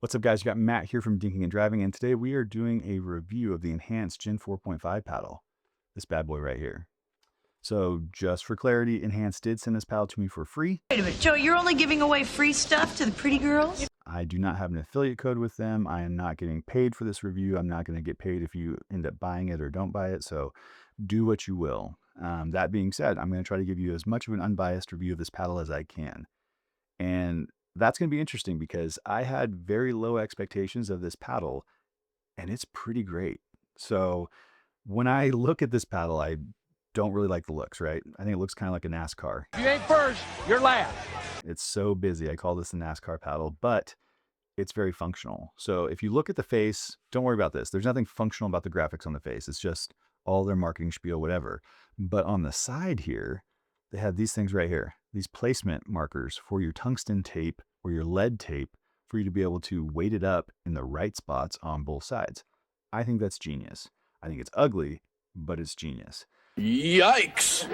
What's up, guys? You got Matt here from Dinking and Driving, and today we are doing a review of the Enhanced Gen 4.5 paddle, this bad boy right here. So just for clarity, Enhanced did send this paddle to me for free. Wait a minute, Joe, you're only giving away free stuff to the pretty girls? I do not have an affiliate code with them. I am not getting paid for this review. I'm not going to get paid if you end up buying it or don't buy it, so do what you will. That being said, I'm going to try to give you as much of an unbiased review of this paddle as I can. And that's going to be interesting because I had very low expectations of this paddle, and it's pretty great. So when I look at this paddle, I don't really like the looks, right? I think it looks kind of like a NASCAR. If you ain't first, you're last. It's so busy. I call this a NASCAR paddle, but it's very functional. So if you look at the face, don't worry about this. There's nothing functional about the graphics on the face. It's just all their marketing spiel, whatever. But on the side here, they have these things right here, these placement markers for your tungsten tape or your lead tape for you to be able to weight it up in the right spots on both sides. I think that's genius. I think it's ugly, but it's genius. Yikes!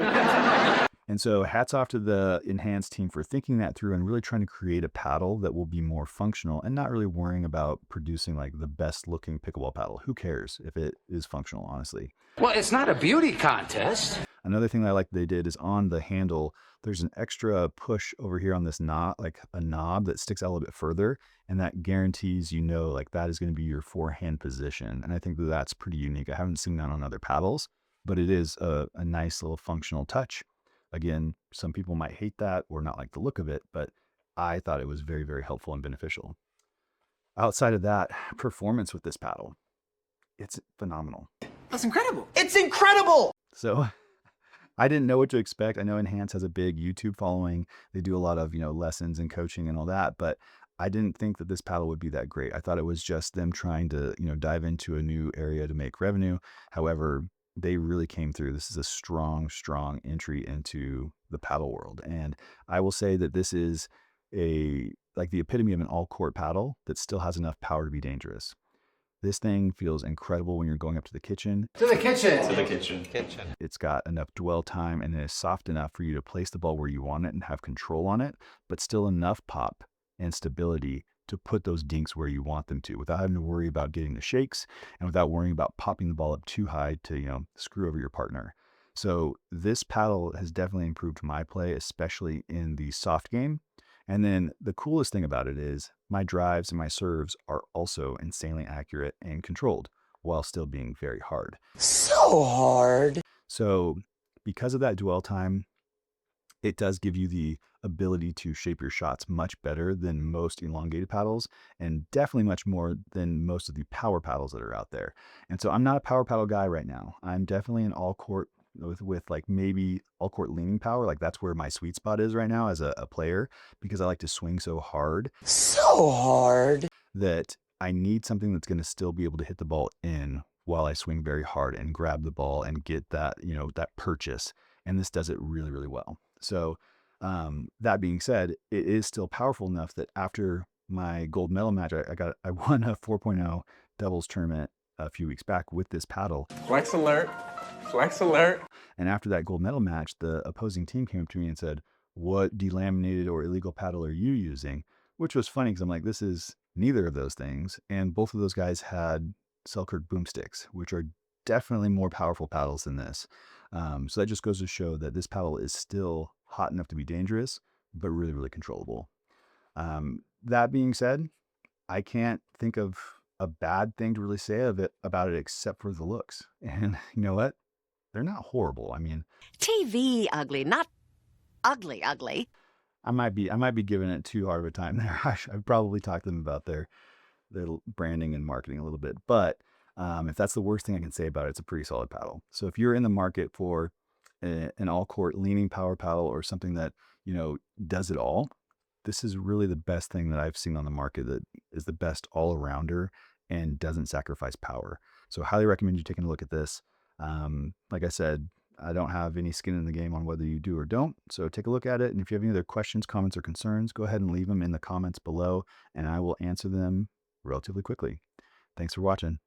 And so hats off to the Enhanced team for thinking that through and really trying to create a paddle that will be more functional and not really worrying about producing like the best looking pickleball paddle. Who cares if it is functional, honestly? Well, it's not a beauty contest. Another thing that I like they did is on the handle, there's an extra push over here on this knob, like a knob that sticks out a little bit further. And that guarantees, like that is going to be your forehand position. And I think that that's pretty unique. I haven't seen that on other paddles, but it is a nice little functional touch. Again, some people might hate that or not like the look of it, but I thought it was very, very helpful and beneficial. Outside of that, performance with this paddle, it's phenomenal. That's incredible. It's incredible. So I didn't know what to expect. I know Enhance has a big YouTube following. They do a lot of, lessons and coaching and all that, but I didn't think that this paddle would be that great. I thought it was just them trying to, dive into a new area to make revenue. However, they really came through. This is a strong, strong entry into the paddle world. And I will say that this is like the epitome of an all-court paddle that still has enough power to be dangerous. This thing feels incredible when you're going up to the kitchen. To the kitchen. To the kitchen. It's got enough dwell time and it is soft enough for you to place the ball where you want it and have control on it, but still enough pop and stability to put those dinks where you want them to without having to worry about getting the shakes and without worrying about popping the ball up too high to, screw over your partner. So this paddle has definitely improved my play, especially in the soft game. And then the coolest thing about it is my drives and my serves are also insanely accurate and controlled while still being very hard. So hard. So because of that dwell time, it does give you the ability to shape your shots much better than most elongated paddles and definitely much more than most of the power paddles that are out there. And so I'm not a power paddle guy right now. I'm definitely an all court with like maybe all court leaning power. Like that's where my sweet spot is right now as a player, because I like to swing so hard that I need something that's going to still be able to hit the ball in while I swing very hard and grab the ball and get that, that purchase. And this does it really, really well. So that being said, it is still powerful enough that after my gold medal match, I won a 4.0 doubles tournament a few weeks back with this paddle. Flex alert. Flex alert. And after that gold medal match, the opposing team came up to me and said, "What delaminated or illegal paddle are you using?" Which was funny because I'm like, this is neither of those things. And both of those guys had Selkirk boomsticks, which are definitely more powerful paddles than this. So that just goes to show that this paddle is still hot enough to be dangerous, but really, really controllable. That being said, I can't think of a bad thing to really say about it except for the looks. And you know what? They're not horrible. I mean, TV ugly, not ugly. I might be giving it too hard of a time there. I've probably talked to them about their branding and marketing a little bit, but if that's the worst thing I can say about it, it's a pretty solid paddle. So if you're in the market for an all court leaning power paddle or something that, does it all, this is really the best thing that I've seen on the market that is the best all arounder and doesn't sacrifice power. So I highly recommend you taking a look at this. Like I said, I don't have any skin in the game on whether you do or don't. So take a look at it. And if you have any other questions, comments, or concerns, go ahead and leave them in the comments below and I will answer them relatively quickly. Thanks for watching.